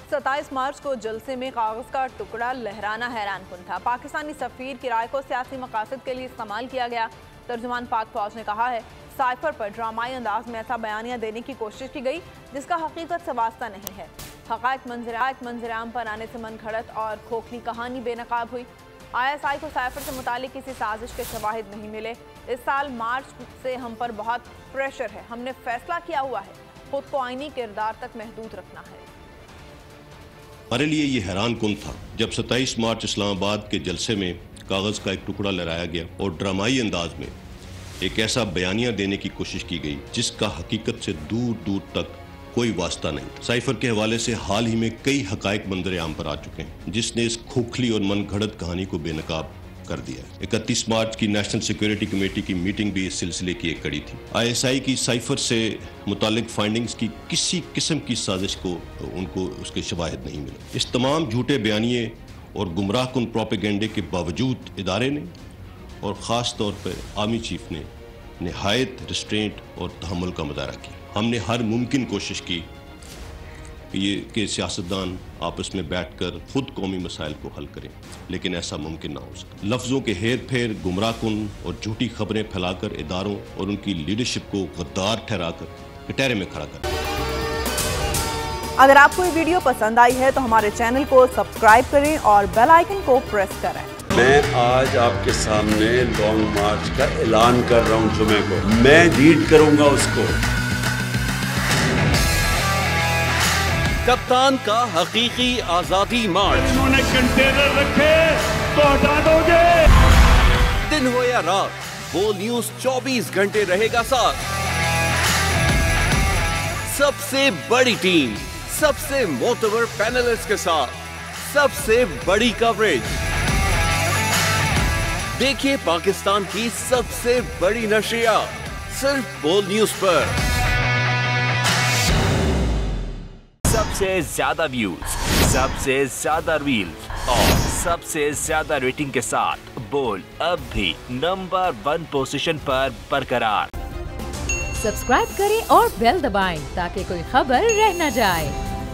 27 मार्च को जलसे में कागज का टुकड़ा लहराना हैरान कुन था। पाकिस्तानी सफीर की राय को सियासी मकासद के लिए इस्तेमाल किया गया। तर्जुमान पाक फौज ने कहा है, साइफर पर ड्रामाई अंदाज में ऐसा बयानिया देने की कोशिश की गई जिसका हकीकत से वास्ता नहीं है। हक़ाइक़ मंजर-आम पर आने से मन घड़त और खोखली कहानी बेनकाब हुई। ISI को साइफर से मुतालिक किसी साजिश के शवाहिद नहीं मिले। इस साल मार्च से हम पर बहुत प्रेशर है। हमने फैसला किया हुआ है खुद को आईनी किरदार तक महदूद रखना है। हमारे लिए ये हैरान कुन था जब 27 मार्च इस्लामाबाद के जलसे में कागज का एक टुकड़ा लहराया गया और ड्रामाई अंदाज में एक ऐसा बयानिया देने की कोशिश की गई जिसका हकीकत से दूर दूर तक कोई वास्ता नहीं। साइफर के हवाले से हाल ही में कई हकायक मंजर आम पर आ चुके हैं जिसने इस खोखली और मनगढ़ंत कहानी को बेनकाब कर दिया। 31 मार्च की नेशनल सिक्योरिटी कमेटी की मीटिंग भी इस सिलसिले की एक कड़ी थी। ISI की साइफर से मुतालिक फाइंडिंग्स की किसी किस्म की साजिश को उनको उसके शवाहिद नहीं मिले। इस तमाम झूठे बयानिए और गुमराह कुन प्रोपेगेंडे के बावजूद इदारे ने और ख़ास तौर पर आर्मी चीफ ने निहायत रिस्ट्रेंट और तहम्मुल का मुजाहरा किया। हमने हर मुमकिन कोशिश की कि सियासतदान आपस में बैठकर खुद कौमी मसाइल को हल करें, लेकिन ऐसा मुमकिन ना हो सका। लफ्ज़ों के हेर फेर, गुमराह कुन और झूठी खबरें फैलाकर इदारों और उनकी लीडरशिप को गद्दार ठहराकर कटहरे में खड़ा कर। अगर आपको ये वीडियो पसंद आई है तो हमारे चैनल को सब्सक्राइब करें और बेल आइकन को प्रेस करें। मैं आज आपके सामने लॉन्ग मार्च का ऐलान कर रहा हूं। जुमे को मैं लीड करूंगा उसको। कप्तान का हकीकी आजादी मार्च। उन्होंने कंटेनर रखे तो हटा दोगे। दिन हो या रात, बोल न्यूज 24 घंटे रहेगा साथ। सबसे बड़ी टीम, सबसे मोतबर पैनलिस्ट के साथ, सबसे बड़ी कवरेज। देखिए पाकिस्तान की सबसे बड़ी नशरियात सिर्फ बोल न्यूज पर। सबसे ज्यादा व्यूज, सबसे ज्यादा रील्स और सबसे ज्यादा रेटिंग के साथ बोल अब भी नंबर 1 पोजीशन पर बरकरार। सब्सक्राइब करें और बेल दबाएं ताकि कोई खबर रह न जाए।